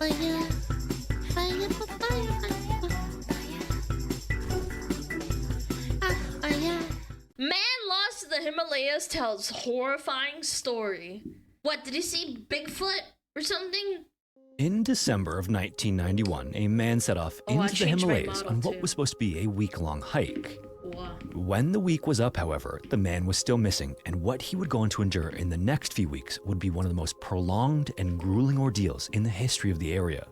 fire, fire, fire. Man lost to the Himalayas tells horrifying story. What, did he see Bigfoot or something? In December of 1991, a man set off into the Himalayas on what was supposed to be a week-long hike. Wow. When the week was up, however, the man was still missing, and what he would go on to endure in the next few weeks would be one of the most prolonged and grueling ordeals in the history of the area.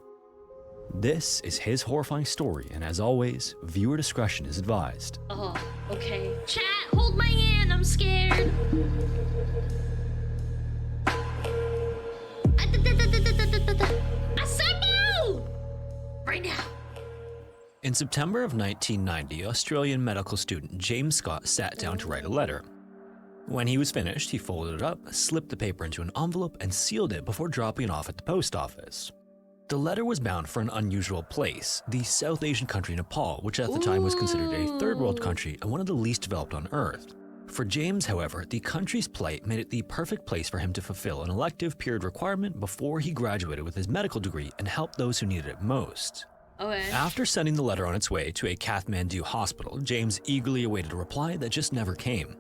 This is his horrifying story, and as always, viewer discretion is advised. Oh, okay. Chat, hold my hand, I'm scared. Assemble! Right now. In September of 1990, Australian medical student James Scott sat down to write a letter. When he was finished, he folded it up, slipped the paper into an envelope, and sealed it before dropping it off at the post office. The letter was bound for an unusual place, the South Asian country Nepal, which at the time was considered a third world country and one of the least developed on Earth. For James, however, the country's plight made it the perfect place for him to fulfill an elective period requirement before he graduated with his medical degree and help those who needed it most. Okay. After sending the letter on its way to a Kathmandu hospital, James eagerly awaited a reply that just never came.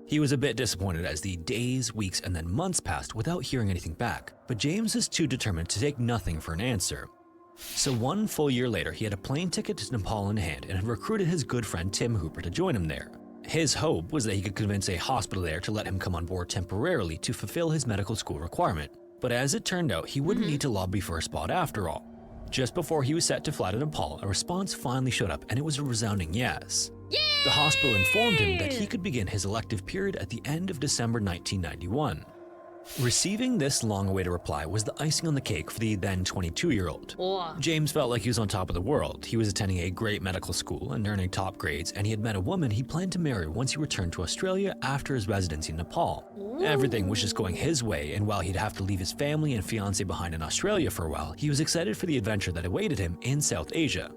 He was a bit disappointed as the days, weeks, and then months passed without hearing anything back, but James is too determined to take nothing for an answer. So 1 full year later, he had a plane ticket to Nepal in hand and had recruited his good friend Tim Hooper to join him there. His hope was that he could convince a hospital there to let him come on board temporarily to fulfill his medical school requirement. But as it turned out, he wouldn't need to lobby for a spot after all. Just before he was set to fly to Nepal, a response finally showed up, and it was a resounding yes. Yay! The hospital informed him that he could begin his elective period at the end of December 1991. Receiving this long-awaited reply was the icing on the cake for the then 22-year-old. Oh. James felt like he was on top of the world. He was attending a great medical school and earning top grades, and he had met a woman he planned to marry once he returned to Australia after his residency in Nepal. Ooh. Everything was just going his way, and while he'd have to leave his family and fiancé behind in Australia for a while, he was excited for the adventure that awaited him in South Asia.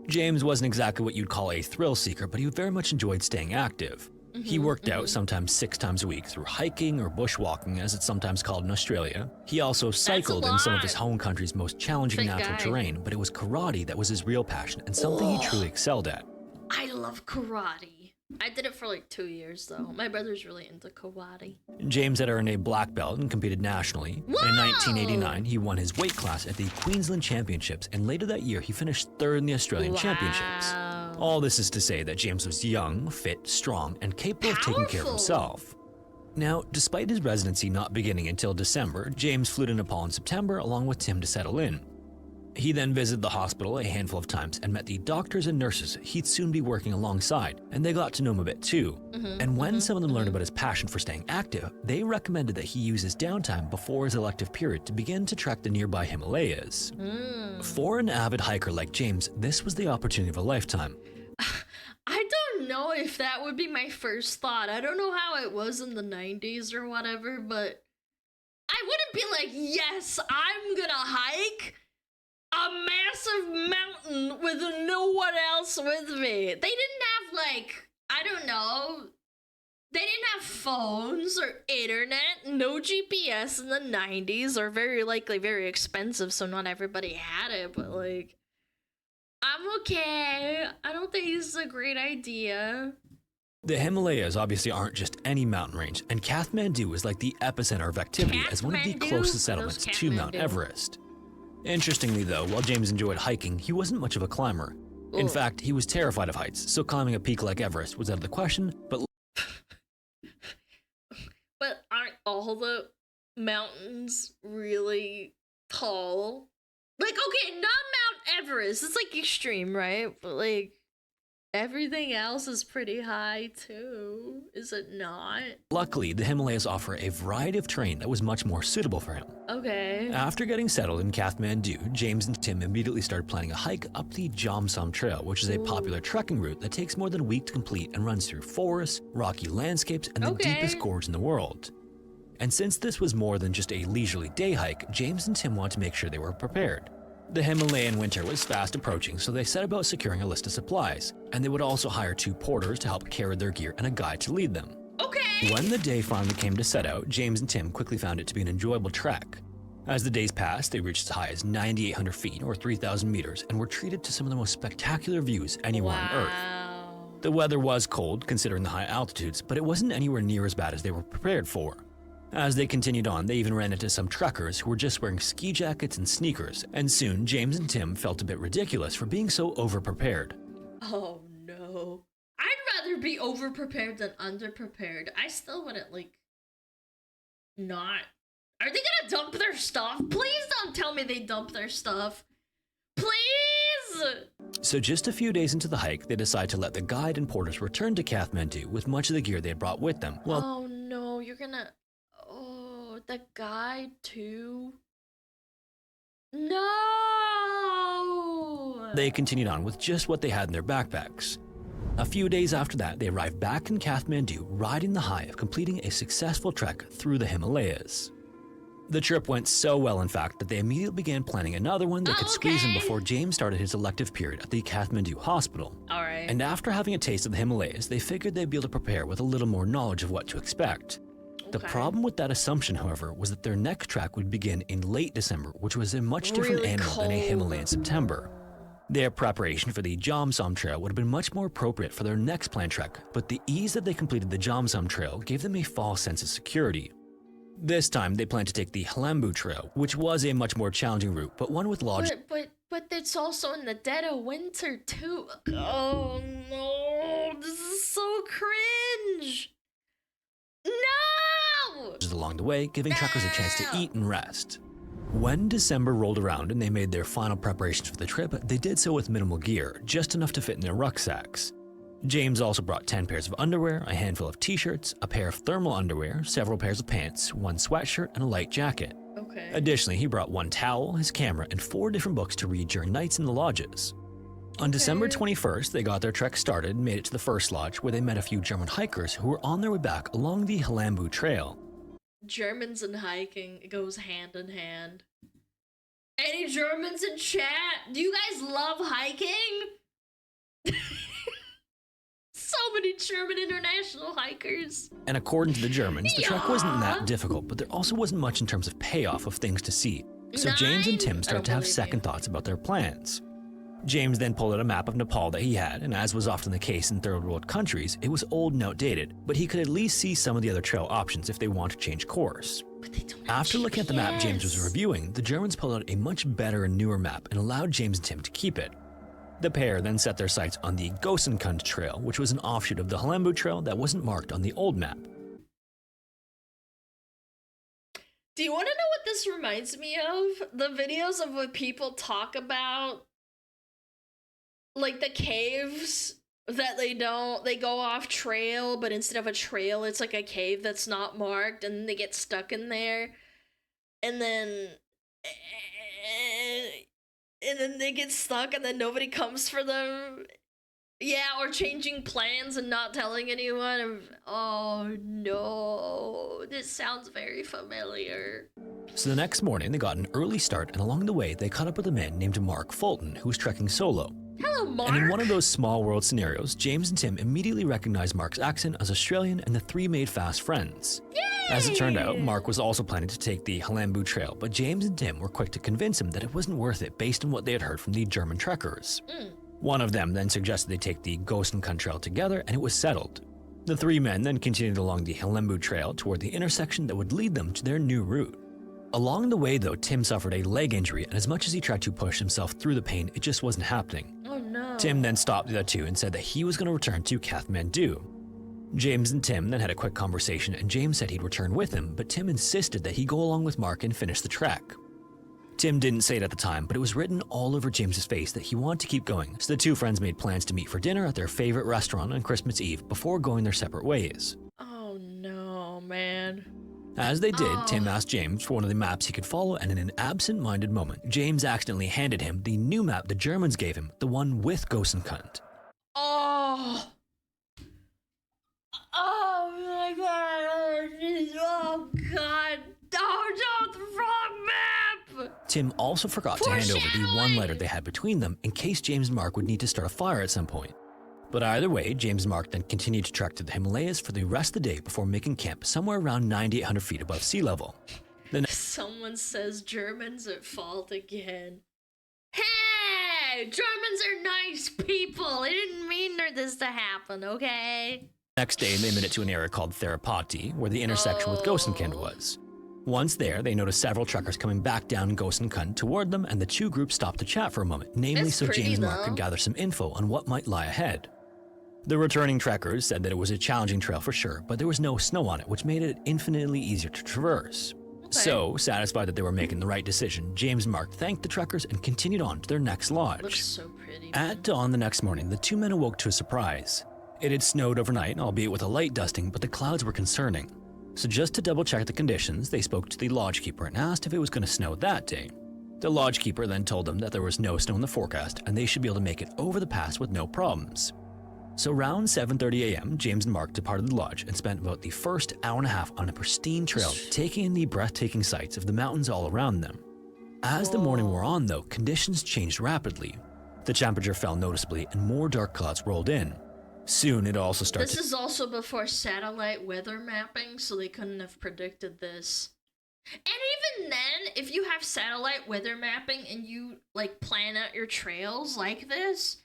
James wasn't exactly what you'd call a thrill seeker, but he very much enjoyed staying active. He worked out sometimes 6 times a week through hiking or bushwalking, as it's sometimes called in Australia. He also cycled in some of his home country's most challenging natural terrain, but it was karate that was his real passion and something he truly excelled at. I love karate. I did it for like 2 years though. My brother's really into karate. James had earned a black belt and competed nationally. Whoa! In 1989, he won his weight class at the Queensland Championships, and later that year he finished 3rd in the Australian Championships. All this is to say that James was young, fit, strong, and capable of taking care of himself. Now, despite his residency not beginning until December, James flew to Nepal in September along with Tim to settle in. He then visited the hospital a handful of times and met the doctors and nurses he'd soon be working alongside, and they got to know him a bit too. And when some of them learned about his passion for staying active, they recommended that he use his downtime before his elective period to begin to trek the nearby Himalayas. For an avid hiker like James, this was the opportunity of a lifetime. I don't know if that would be my first thought. I don't know how it was in the 90s or whatever, but I wouldn't be like, yes, I'm gonna hike a massive mountain with no one else with me. They didn't have like, I don't know, they didn't have phones or internet, no GPS in the 90s, or very likely very expensive, so not everybody had it, but like, I'm okay. I don't think this is a great idea. The Himalayas obviously aren't just any mountain range, and Kathmandu is like the epicenter of activity as one of the closest settlements to Mount Everest. Interestingly though, while James enjoyed hiking, he wasn't much of a climber. In fact, he was terrified of heights, so climbing a peak like Everest was out of the question, but aren't all the mountains really tall? Like, okay, not Mount Everest, it's like extreme, right? But like, everything else is pretty high too, is it not? Luckily, the Himalayas offer a variety of terrain that was much more suitable for him. Okay. After getting settled in Kathmandu, James and Tim immediately started planning a hike up the Jomsom Trail, which is a popular trekking route that takes more than a week to complete and runs through forests, rocky landscapes, and the deepest gorge in the world. And since this was more than just a leisurely day hike, James and Tim wanted to make sure they were prepared. The Himalayan winter was fast approaching, so they set about securing a list of supplies, and they would also hire 2 porters to help carry their gear and a guide to lead them. Okay. When the day finally came to set out, James and Tim quickly found it to be an enjoyable trek. As the days passed, they reached as high as 9,800 feet or 3,000 meters and were treated to some of the most spectacular views anywhere on Earth. The weather was cold considering the high altitudes, but it wasn't anywhere near as bad as they were prepared for. As they continued on, they even ran into some trekkers who were just wearing ski jackets and sneakers, and soon James and Tim felt a bit ridiculous for being so over-prepared. Oh no. I'd rather be over-prepared than under-prepared. I still wouldn't, not. Are they gonna dump their stuff? Please don't tell me they dump their stuff. Please! So just a few days into the hike, they decide to let the guide and porters return to Kathmandu with much of the gear they had brought with them. Well, oh no, you're gonna... Oh, the guide too? No! They continued on with just what they had in their backpacks. A few days after that, they arrived back in Kathmandu, riding the high of completing a successful trek through the Himalayas. The trip went so well, in fact, that they immediately began planning another one that could squeeze in before James started his elective period at the Kathmandu hospital. Alright. And after having a taste of the Himalayas, they figured they'd be able to prepare with a little more knowledge of what to expect. The problem with that assumption, however, was that their next trek would begin in late December, which was a much different animal than a Himalayan September. Their preparation for the Jomsom Trail would have been much more appropriate for their next planned trek, but the ease that they completed the Jomsom Trail gave them a false sense of security. This time, they planned to take the Halambu Trail, which was a much more challenging route, but one with large... But it's also in the dead of winter, too. Oh, no. This is so cringe. No! Along the way, giving trekkers a chance to eat and rest. When December rolled around and they made their final preparations for the trip, they did so with minimal gear, just enough to fit in their rucksacks. James also brought 10 pairs of underwear, a handful of t-shirts, a pair of thermal underwear, several pairs of pants, one sweatshirt, and a light jacket. Okay. Additionally, he brought one towel, his camera, and 4 different books to read during nights in the lodges. On December 21st, they got their trek started and made it to the first lodge, where they met a few German hikers who were on their way back along the Halambu Trail. Germans and hiking, it goes hand in hand. Any Germans in chat? Do you guys love hiking? So many German international hikers. And according to the Germans, the trek wasn't that difficult, but there also wasn't much in terms of payoff of things to see. So James and Tim started to have second thoughts about their plans. James then pulled out a map of Nepal that he had, and as was often the case in third world countries, it was old and outdated, but he could at least see some of the other trail options if they want to change course. After looking at the map James was reviewing, the Germans pulled out a much better and newer map and allowed James and Tim to keep it. The pair then set their sights on the Gosenkund Trail, which was an offshoot of the Halambu Trail that wasn't marked on the old map. Do you want to know what this reminds me of? The videos of what people talk about, like the caves that they go off trail, but instead of a trail, it's like a cave that's not marked, and they get stuck in there, and then they get stuck, and then nobody comes for them. Yeah, or changing plans and not telling anyone. Oh no, this sounds very familiar. So the next morning, they got an early start, and along the way, they caught up with a man named Mark Fulton, who was trekking solo. Hello, Mark. And in one of those small world scenarios, James and Tim immediately recognized Mark's accent as Australian, and the three made fast friends. Yay! As it turned out, Mark was also planning to take the Halambu Trail, but James and Tim were quick to convince him that it wasn't worth it based on what they had heard from the German trekkers. One of them then suggested they take the Gosenkund Trail together, and it was settled. The three men then continued along the Halambu Trail toward the intersection that would lead them to their new route. Along the way, though, Tim suffered a leg injury, and as much as he tried to push himself through the pain, it just wasn't happening. Oh no. Tim then stopped the other two and said that he was going to return to Kathmandu. James and Tim then had a quick conversation, and James said he'd return with him, but Tim insisted that he go along with Mark and finish the trek. Tim didn't say it at the time, but it was written all over James's face that he wanted to keep going, so the two friends made plans to meet for dinner at their favorite restaurant on Christmas Eve before going their separate ways. Oh no, man. As they did, Tim asked James for one of the maps he could follow, and in an absent-minded moment, James accidentally handed him the new map the Germans gave him, the one with Gosenkund. Oh my god. Oh god. Oh no, the wrong map. Tim also forgot to hand over the one letter they had between them in case James and Mark would need to start a fire at some point. But either way, James and Mark then continued to trek to the Himalayas for the rest of the day before making camp somewhere around 9,800 feet above sea level. Someone says Germans at fault again. Hey! Germans are nice people! I didn't mean for this to happen, okay? Next day, they made it to an area called Therapati, where the intersection with Gosenkund was. Once there, they noticed several truckers coming back down Gosenkund toward them, and the two groups stopped to chat for a moment, namely so James and Mark could gather some info on what might lie ahead. The returning trekkers said that it was a challenging trail for sure, but there was no snow on it, which made it infinitely easier to traverse. Okay. So, satisfied that they were making the right decision, James and Mark thanked the truckers and continued on to their next lodge. Looks so pretty. At dawn the next morning, the two men awoke to a surprise. It had snowed overnight, albeit with a light dusting, but the clouds were concerning. So just to double check the conditions, they spoke to the lodgekeeper and asked if it was going to snow that day. The lodgekeeper then told them that there was no snow in the forecast and they should be able to make it over the pass with no problems. So around 7:30 a.m., James and Mark departed the lodge and spent about the first hour and a half on a pristine trail, taking in the breathtaking sights of the mountains all around them. As the morning wore on though, conditions changed rapidly. The temperature fell noticeably and more dark clouds rolled in. Soon it also started. This is also before satellite weather mapping, so they couldn't have predicted this. And even then, if you have satellite weather mapping and you like plan out your trails like this,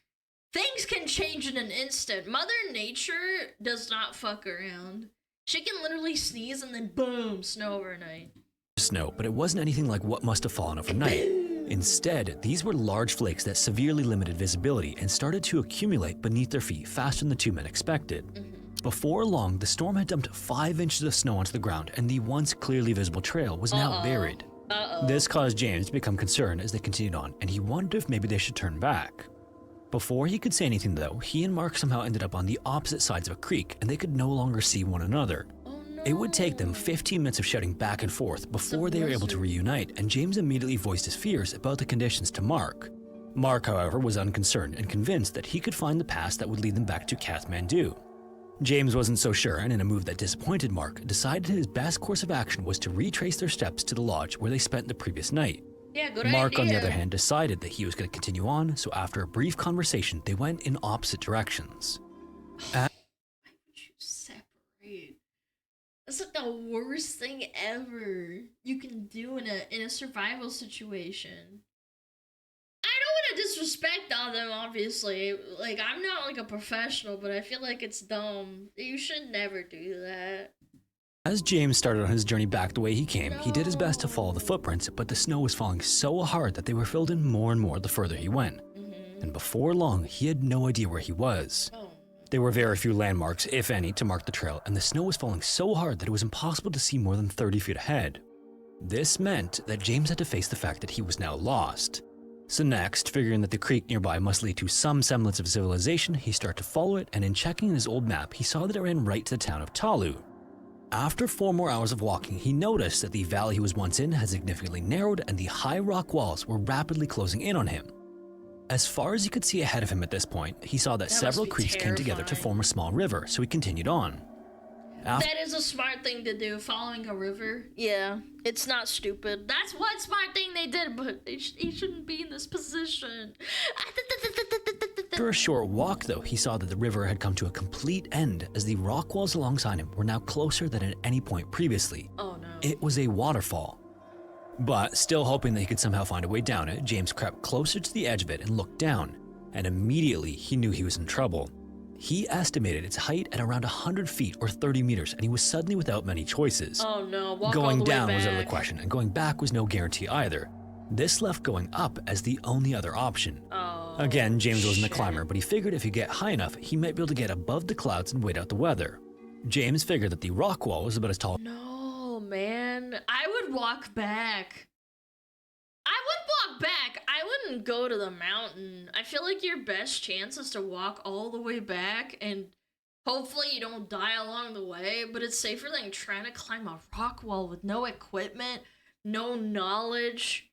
things can change in an instant. Mother Nature does not fuck around. She can literally sneeze and then boom, snow overnight. Snow, but it wasn't anything like what must have fallen overnight. Instead, these were large flakes that severely limited visibility and started to accumulate beneath their feet faster than the two men expected. Before long, the storm had dumped 5 inches of snow onto the ground and the once clearly visible trail was now buried. This caused James to become concerned as they continued on, and he wondered if maybe they should turn back. Before he could say anything though, he and Mark somehow ended up on the opposite sides of a creek and they could no longer see one another. It would take them 15 minutes of shouting back and forth before they were able to reunite, and James immediately voiced his fears about the conditions to Mark. Mark, however, was unconcerned and convinced that he could find the pass that would lead them back to Kathmandu. James wasn't so sure, and in a move that disappointed Mark, decided his best course of action was to retrace their steps to the lodge where they spent the previous night. Yeah, good Mark, idea. on the other hand, decided that he was going to continue on, so after a brief conversation, they went in opposite directions. Why would you separate? That's like the worst thing ever you can do in a survival situation. I don't want to disrespect all them, obviously. Like, I'm not like a professional, but I feel like it's dumb. You should never do that. As James started on his journey back the way he came, he did his best to follow the footprints, but the snow was falling so hard that they were filled in more and more the further he went. And before long, he had no idea where he was. There were very few landmarks, if any, to mark the trail, and the snow was falling so hard that it was impossible to see more than 30 feet ahead. This meant that James had to face the fact that he was now lost. So next, figuring that the creek nearby must lead to some semblance of civilization, he started to follow it, and in checking his old map, he saw that it ran right to the town of Talu. After 4 more hours of walking, he noticed that the valley he was once in had significantly narrowed and the high rock walls were rapidly closing in on him. As far as he could see ahead of him at this point, he saw that several creeks came together to form a small river, so he continued on. That is a smart thing to do, following a river. Yeah, it's not stupid. That's one smart thing they did, but he shouldn't be in this position. After a short walk, though, he saw that the river had come to a complete end as the rock walls alongside him were now closer than at any point previously. Oh no. It was a waterfall. But still hoping that he could somehow find a way down it, James crept closer to the edge of it and looked down, and immediately he knew he was in trouble. He estimated its height at around 100 feet or 30 meters, and he was suddenly without many choices. Oh no, walk Going all the down way was back. out of the question, and going back was no guarantee either. This left going up as the only other option. Oh, Again, James wasn't a climber, but he figured if he get high enough, he might be able to get above the clouds and wait out the weather. James figured that the rock wall was about as tall. No, man. I would walk back. I wouldn't go to the mountain. I feel like your best chance is to walk all the way back and hopefully you don't die along the way, but it's safer than trying to climb a rock wall with no equipment, no knowledge.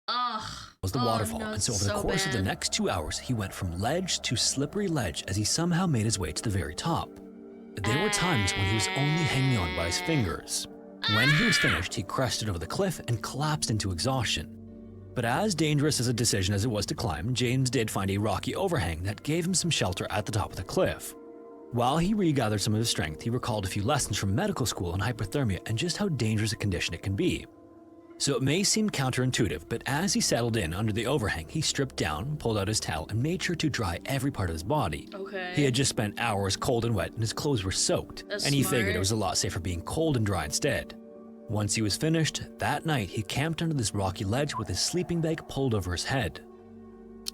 Ugh. Was the waterfall, no, and so over the course of the next 2 hours, he went from ledge to slippery ledge as he somehow made his way to the very top. There were times when he was only hanging on by his fingers. When he was finished, he crested over the cliff and collapsed into exhaustion. But as dangerous as a decision as it was to climb, James did find a rocky overhang that gave him some shelter at the top of the cliff. While he regathered some of his strength, he recalled a few lessons from medical school on hypothermia and just how dangerous a condition it can be. So it may seem counterintuitive, but as he settled in under the overhang, he stripped down, pulled out his towel, and made sure to dry every part of his body. Okay. He had just spent hours cold and wet, and his clothes were soaked, and he figured it was a lot safer being cold and dry instead. Once he was finished, that night he camped under this rocky ledge with his sleeping bag pulled over his head.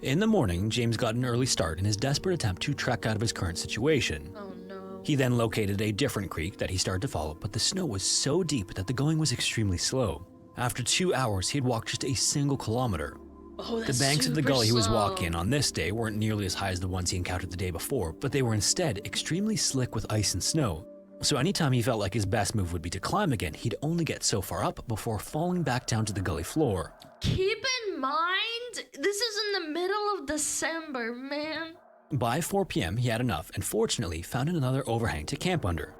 In the morning, James got an early start in his desperate attempt to trek out of his current situation. Oh no. He then located a different creek that he started to follow, but the snow was so deep that the going was extremely slow. After 2 hours, he had walked just a single kilometer. Oh, that's The banks of the super gully he was slow. walking on this day weren't nearly as high as the ones he encountered the day before, but they were instead extremely slick with ice and snow. So anytime he felt like his best move would be to climb again, he'd only get so far up before falling back down to the gully floor. Keep in mind, this is in the middle of December, man. By 4 p.m., he had enough and fortunately found another overhang to camp under.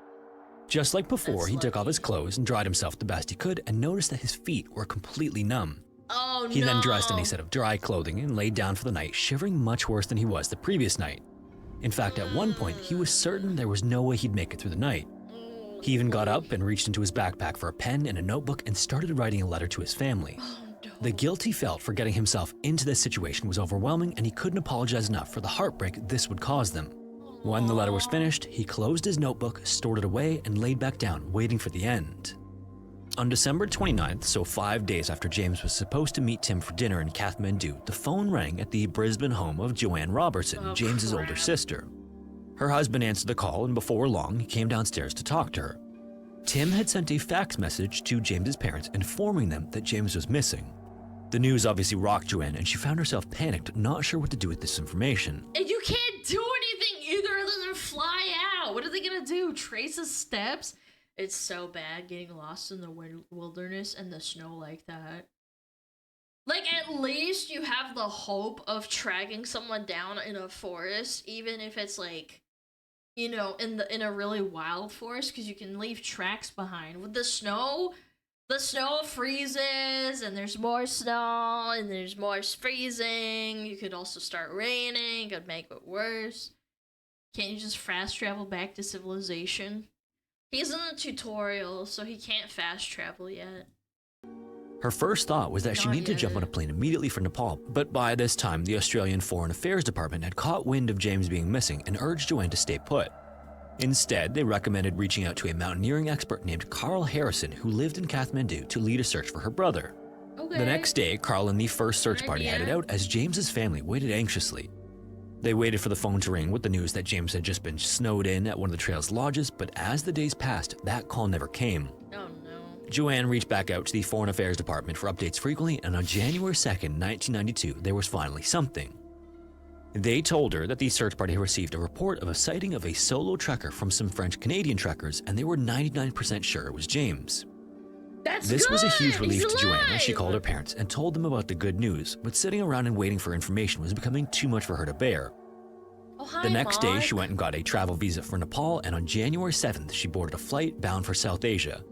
Just like before, That's he took off lucky. his clothes and dried himself the best he could and noticed that his feet were completely numb. Oh He no. then dressed in a set of dry clothing and laid down for the night, shivering much worse than he was the previous night. In fact, at one point, he was certain there was no way he'd make it through the night. He even got up and reached into his backpack for a pen and a notebook and started writing a letter to his family. Oh, no. The guilt he felt for getting himself into this situation was overwhelming, and he couldn't apologize enough for the heartbreak this would cause them. When the letter was finished, he closed his notebook, stored it away, and laid back down, waiting for the end. On December 29th, so 5 days after James was supposed to meet Tim for dinner in Kathmandu, the phone rang at the Brisbane home of Joanne Robertson, Oh, James's crap. older sister. Her husband answered the call, and before long, he came downstairs to talk to her. Tim had sent a fax message to James's parents informing them that James was missing. The news obviously rocked Joanne, and she found herself panicked, not sure what to do with this information. And you can't do anything either other than fly out. What are they gonna do? Trace his steps? It's so bad getting lost in the wilderness and the snow like that. Like, at least you have the hope of tracking someone down in a forest, even if it's like, you know, in a really wild forest, because you can leave tracks behind. With the snow freezes, and there's more snow, and there's more freezing. You could also start raining, could make it worse. Can't you just fast travel back to civilization? He's in the tutorial, so he can't fast travel yet. Her first thought was that she Not needed to jump yet. on a plane immediately for Nepal, but by this time, the Australian Foreign Affairs Department had caught wind of James being missing and urged Joanne to stay put. Instead, they recommended reaching out to a mountaineering expert named Carl Harrison, who lived in Kathmandu, to lead a search for her brother. Okay. The next day, Carl and the first search Good party idea. headed out as James's family waited anxiously. They waited for the phone to ring with the news that James had just been snowed in at one of the trail's lodges, but as the days passed, that call never came. Oh no. Joanne reached back out to the Foreign Affairs Department for updates frequently, and on January 2nd, 1992, there was finally something. They told her that the search party had received a report of a sighting of a solo trekker from some French-Canadian trekkers, and they were 99% sure it was James. That's This was a huge good! relief He's to Joanne when she alive! called her parents and told them about the good news, but sitting around and waiting for information was becoming too much for her to bear. Oh, hi, The next day, Mark. she went and got a travel visa for Nepal, and on January 7th, she boarded a flight bound for South Asia.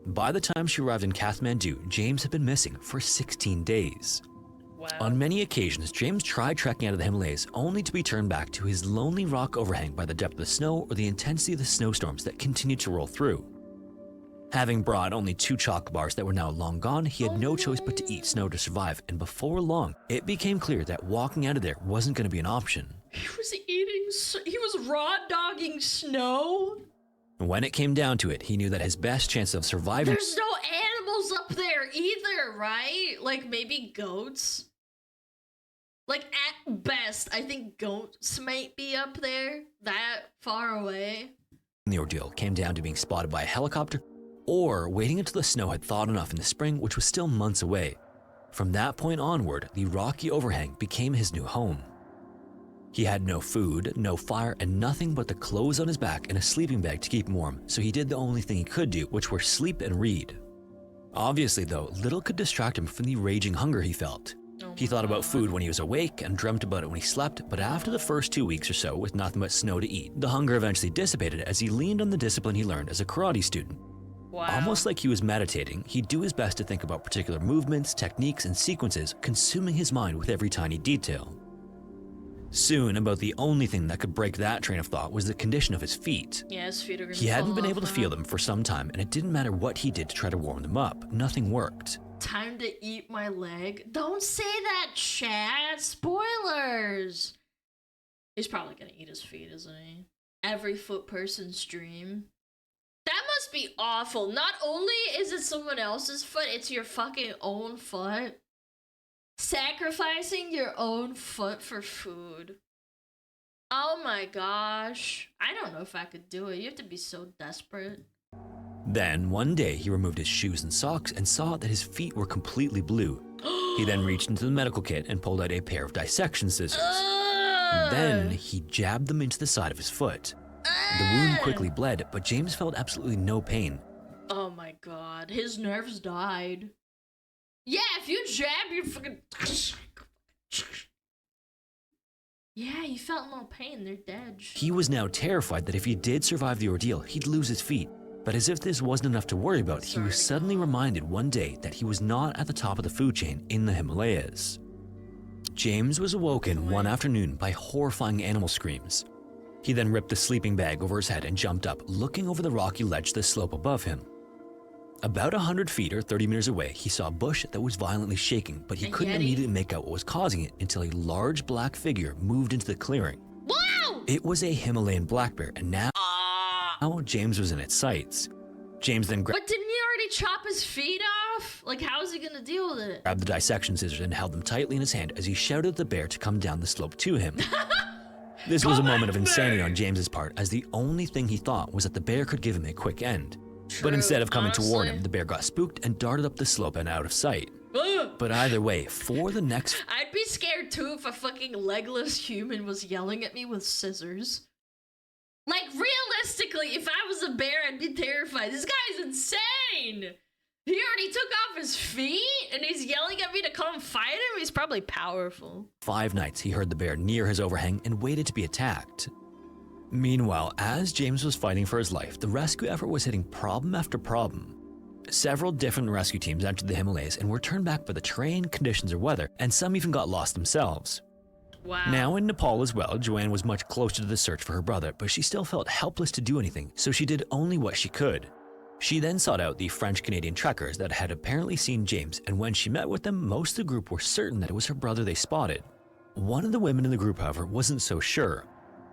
By the time she arrived in Kathmandu, James had been missing for 16 days. Wow. On many occasions, James tried trekking out of the Himalayas only to be turned back to his lonely rock overhang by the depth of the snow or the intensity of the snowstorms that continued to roll through. Having brought only 2 chocolate bars that were now long gone, he had no choice but to eat snow to survive, and before long, it became clear that walking out of there wasn't going to be an option. He was raw dogging snow. When it came down to it, he knew that his best chance of surviving There's no animals up there either, right? Like maybe goats. Like at best, I think goats might be up there that far away. the ordeal came down to being spotted by a helicopter or waiting until the snow had thawed enough in the spring, which was still months away. From that point onward, the rocky overhang became his new home. He had no food, no fire, and nothing but the clothes on his back and a sleeping bag to keep him warm, so he did the only thing he could do, which were sleep and read. Obviously, though, little could distract him from the raging hunger he felt. He thought about food when he was awake and dreamt about it when he slept, but after the first 2 weeks or so with nothing but snow to eat, the hunger eventually dissipated as he leaned on the discipline he learned as a karate student. Wow. Almost like he was meditating, he'd do his best to think about particular movements, techniques, and sequences, consuming his mind with every tiny detail. Soon, about the only thing that could break that train of thought was the condition of his feet. Yeah, his feet are gonna He hadn't fall been off able to now. feel them for some time, and it didn't matter what he did to try to warm them up. Nothing worked. Time to eat my leg. Don't say that, Chad. Spoilers. He's probably gonna eat his feet, isn't he? Every foot person's dream. That must be awful. Not only is it someone else's foot, it's your fucking own foot. Sacrificing your own foot for food. Oh my gosh. I don't know if I could do it. You have to be so desperate. Then, one day, he removed his shoes and socks and saw that his feet were completely blue. He then reached into the medical kit and pulled out a pair of dissection scissors. Then, he jabbed them into the side of his foot. The wound quickly bled, but James felt absolutely no pain. Oh my god. His nerves died. Yeah, if you jab, you fucking... Yeah, he felt no pain. They're dead. He was now terrified that if he did survive the ordeal, he'd lose his feet. But as if this wasn't enough to worry about, he was suddenly reminded one day that he was not at the top of the food chain in the Himalayas. James was awoken one afternoon by horrifying animal screams. He then ripped the sleeping bag over his head and jumped up, looking over the rocky ledge to the slope above him. About 100 feet or 30 meters away, he saw a bush that was violently shaking, but he couldn't immediately make out what was causing it until a large black figure moved into the clearing. Wow! It was a Himalayan black bear, and now James was in its sights. James then But didn't he already chop his feet off? Like, how is he gonna deal with it? grabbed the dissection scissors and held them tightly in his hand as he shouted at the bear to come down the slope to him. This was a moment of insanity on James's part, as the only thing he thought was that the bear could give him a quick end. But instead of coming toward him, the bear got spooked and darted up the slope and out of sight. But either way, for the next... I'd be scared too if a fucking legless human was yelling at me with scissors. Like, realistically, if I was a bear, I'd be terrified. This guy's insane! He already took off his feet, and he's yelling at me to come fight him? He's probably powerful. 5 nights, he heard the bear near his overhang and waited to be attacked. Meanwhile, as James was fighting for his life, the rescue effort was hitting problem after problem. Several different rescue teams entered the Himalayas and were turned back by the terrain, conditions, or weather, and some even got lost themselves. Wow. Now in Nepal as well, Joanne was much closer to the search for her brother, but she still felt helpless to do anything, so she did only what she could. She then sought out the French-Canadian trekkers that had apparently seen James, and when she met with them, most of the group were certain that it was her brother they spotted. One of the women in the group, however, wasn't so sure.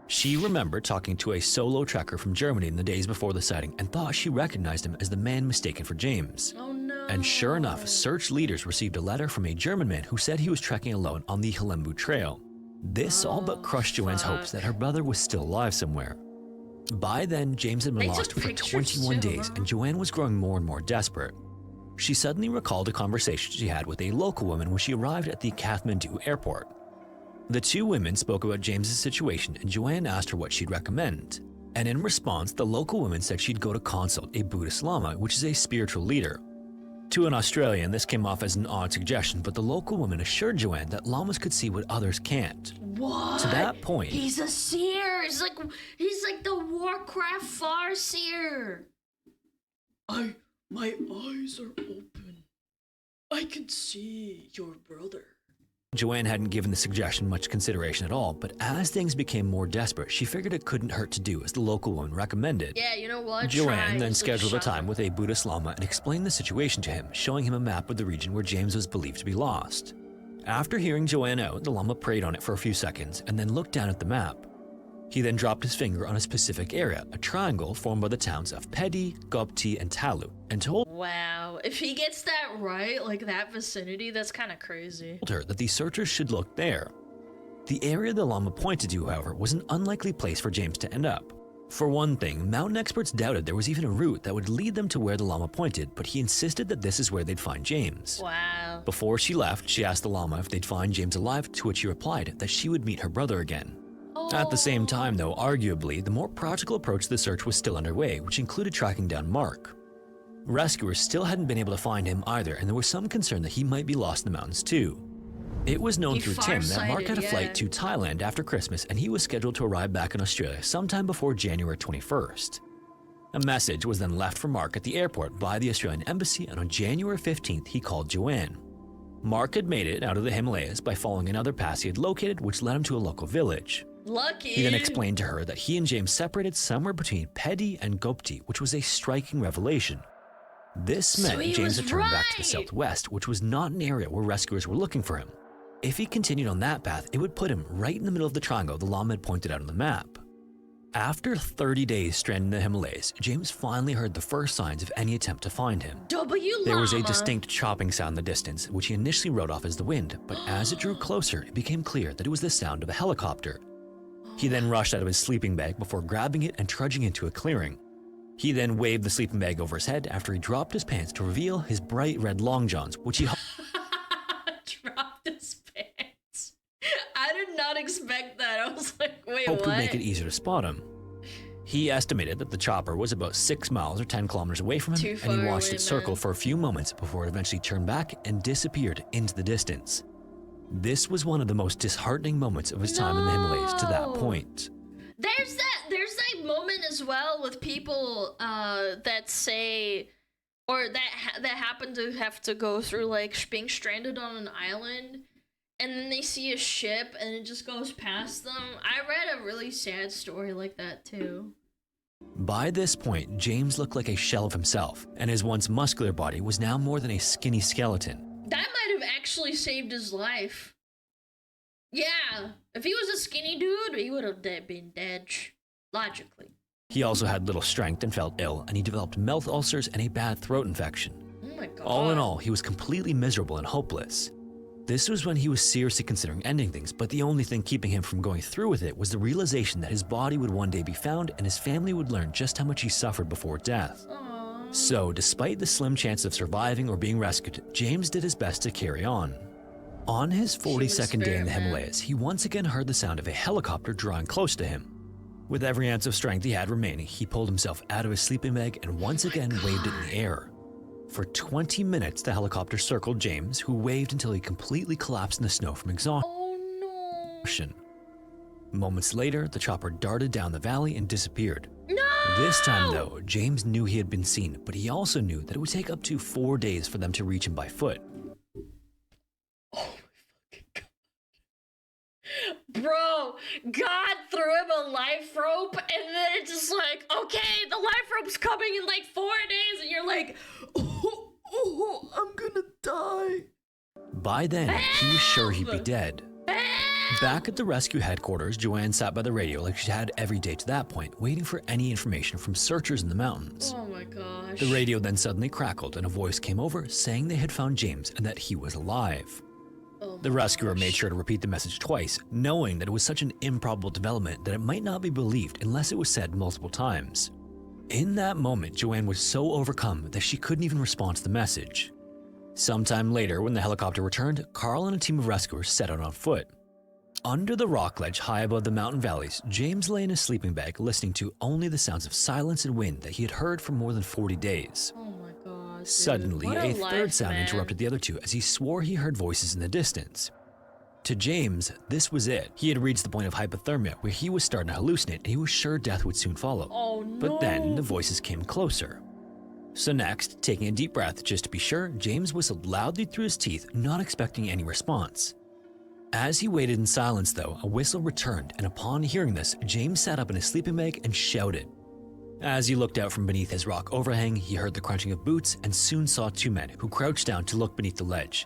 She remembered talking to a solo trekker from Germany in the days before the sighting and thought she recognized him as the man mistaken for James. Oh no. And sure enough, search leaders received a letter from a German man who said he was trekking alone on the Halembu Trail. This all but crushed Joanne's hopes that her brother was still alive somewhere. By then, James had been lost for 21 days, and Joanne was growing more and more desperate. She suddenly recalled a conversation she had with a local woman when she arrived at the Kathmandu airport. The two women spoke about James's situation, and Joanne asked her what she'd recommend. And in response, the local woman said she'd go to consult a Buddhist Lama, which is a spiritual leader. To an Australian, this came off as an odd suggestion, but the local woman assured Joanne that Lamas could see what others can't. What? To that point, He's a seer. He's like the Warcraft far seer. My eyes are open. I can see your brother. Joanne hadn't given the suggestion much consideration at all, but as things became more desperate, she figured it couldn't hurt to do as the local woman recommended. Yeah, you know what? Joanne then scheduled a time with a Buddhist Lama and explained the situation to him, showing him a map of the region where James was believed to be lost. After hearing Joanne out, the Lama prayed on it for a few seconds and then looked down at the map. He then dropped his finger on a specific area, a triangle formed by the towns of Pedi, Gopti, and Talu, and told Wow, if he gets that right, like that vicinity, that's kind of crazy. her that the searchers should look there. The area the Lama pointed to, however, was an unlikely place for James to end up. For one thing, mountain experts doubted there was even a route that would lead them to where the Lama pointed, but he insisted that this is where they'd find James. Wow. Before she left, she asked the Lama if they'd find James alive, to which he replied that she would meet her brother again. At the same time, though, arguably, the more practical approach to the search was still underway, which included tracking down Mark. Rescuers still hadn't been able to find him either, and there was some concern that he might be lost in the mountains too. It was known through Tim that Mark had a flight to Thailand after Christmas, and he was scheduled to arrive back in Australia sometime before January 21st. A message was then left for Mark at the airport by the Australian embassy, and on January 15th, he called Joanne. Mark had made it out of the Himalayas by following another pass he had located, which led him to a local village. Lucky. He then explained to her that he and James separated somewhere between Pedi and Gopti, which was a striking revelation. This meant James had turned back to the southwest, which was not an area where rescuers were looking for him. If he continued on that path, it would put him right in the middle of the triangle the llama had pointed out on the map. After 30 days stranded in the Himalayas, James finally heard the first signs of any attempt to find him. There was a distinct chopping sound in the distance, which he initially wrote off as the wind, but as it drew closer, it became clear that it was the sound of a helicopter. He then rushed out of his sleeping bag before grabbing it and trudging into a clearing. He then waved the sleeping bag over his head after he dropped his pants to reveal his bright red long johns, which he dropped his pants. I did not expect that. I was like, wait, hoped what? would make it easier to spot him. He estimated that the chopper was about 6 miles or 10 kilometers away from him, and he watched it circle for a few moments before it eventually turned back and disappeared into the distance. This was one of the most disheartening moments of his time in the Himalayas to that point. There's that moment as well with people that say, or that happen to have to go through like being stranded on an island, and then they see a ship and it just goes past them. I read a really sad story like that too. By this point, James looked like a shell of himself, and his once muscular body was now more than a skinny skeleton. That might have actually saved his life. Yeah, if he was a skinny dude, he would have been dead, logically. He also had little strength and felt ill, and he developed mouth ulcers and a bad throat infection. Oh my god. All in all, he was completely miserable and hopeless. This was when he was seriously considering ending things, but the only thing keeping him from going through with it was the realization that his body would one day be found and his family would learn just how much he suffered before death. Aww. So, despite the slim chance of surviving or being rescued, James did his best to carry on. On his 42nd day in the Himalayas, he once again heard the sound of a helicopter drawing close to him. With every ounce of strength he had remaining, he pulled himself out of his sleeping bag and once again waved it in the air. For 20 minutes, the helicopter circled James, who waved until he completely collapsed in the snow from exhaustion. Oh no. Moments later, the chopper darted down the valley and disappeared. No! This time, though, James knew he had been seen, but he also knew that it would take up to 4 days for them to reach him by foot. Oh my fucking god. Bro, God threw him a life rope, and then it's just like, okay, the life rope's coming in like 4 days, and you're like, oh, I'm gonna die. By then, he was sure he'd be dead. Back at the rescue headquarters, Joanne sat by the radio like she had every day to that point, waiting for any information from searchers in the mountains. Oh my gosh. The radio then suddenly crackled and a voice came over saying they had found James and that he was alive. The rescuer made sure to repeat the message twice, knowing that it was such an improbable development that it might not be believed unless it was said multiple times. In that moment, Joanne was so overcome that she couldn't even respond to the message. Sometime later, when the helicopter returned, Carl and a team of rescuers set out on foot. Under the rock ledge high above the mountain valleys, James lay in his sleeping bag listening to only the sounds of silence and wind that he had heard for more than 40 days. Oh my god. Dude. Suddenly, a third sound interrupted the other two as he swore he heard voices in the distance. To James, this was it. He had reached the point of hypothermia where he was starting to hallucinate and he was sure death would soon follow. Oh no. But then the voices came closer. So next, taking a deep breath just to be sure, James whistled loudly through his teeth, not expecting any response. As he waited in silence though, a whistle returned, and upon hearing this, James sat up in his sleeping bag and shouted. As he looked out from beneath his rock overhang, he heard the crunching of boots and soon saw two men who crouched down to look beneath the ledge.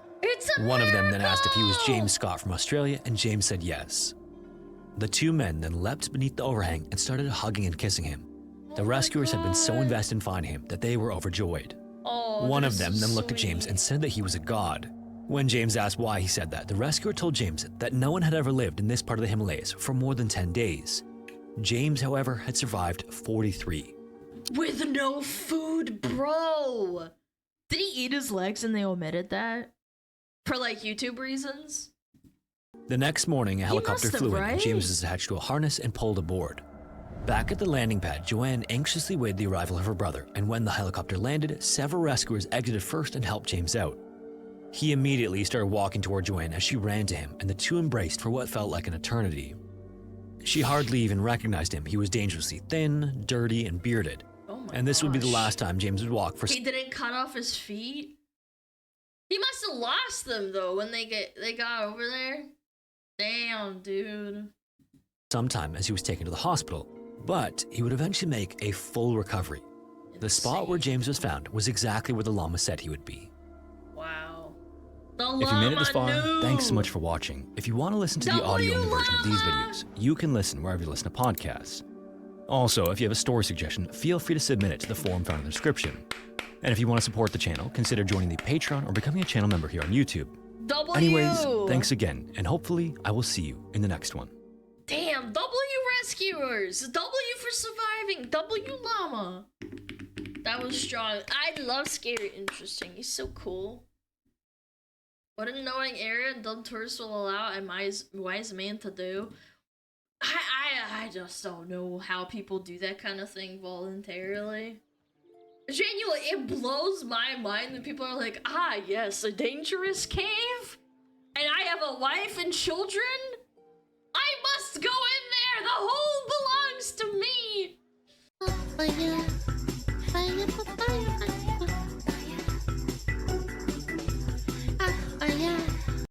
One of them then asked if he was James Scott from Australia, and James said yes. The two men then leapt beneath the overhang and started hugging and kissing him. The rescuers had been so invested in finding him that they were overjoyed. One of them then looked at James and said that he was a god. When James asked why he said that, the rescuer told James that no one had ever lived in this part of the Himalayas for more than 10 days. James, however, had survived 43. With no food, bro! Did he eat his legs and they omitted that? For like YouTube reasons? The next morning, a helicopter flew in and James was attached to a harness and pulled aboard. Back at the landing pad, Joanne anxiously waited the arrival of her brother, and when the helicopter landed, several rescuers exited first and helped James out. He immediately started walking toward Joanne as she ran to him, and the two embraced for what felt like an eternity. She hardly even recognized him. He was dangerously thin, dirty, and bearded. Oh my and this would be the gosh. last time James would walk for... He didn't cut off his feet? He must have lost them though when they got over there. Damn, dude. Sometime as he was taken to the hospital, but he would eventually make a full recovery. The spot where James was found was exactly where the llama said he would be. Wow. If you made it this far, thanks so much for watching. If you want to listen to the audio-only version of these videos, you can listen wherever you listen to podcasts. Also, if you have a story suggestion, feel free to submit it to the forum found in the description. And if you want to support the channel, consider joining the Patreon or becoming a channel member here on YouTube. Anyways, thanks again, and hopefully I will see you in the next one. Damn, W rescuers! W for surviving! W llama! That was strong. I love Scary Interesting. He's so cool. What an annoying area dumb tourists will allow a wise man to do. I just don't know how people do that kind of thing voluntarily. Genuinely, it blows my mind when people are like, ah, yes, a dangerous cave? And I have a wife and children? I must go in there! The hole belongs to me!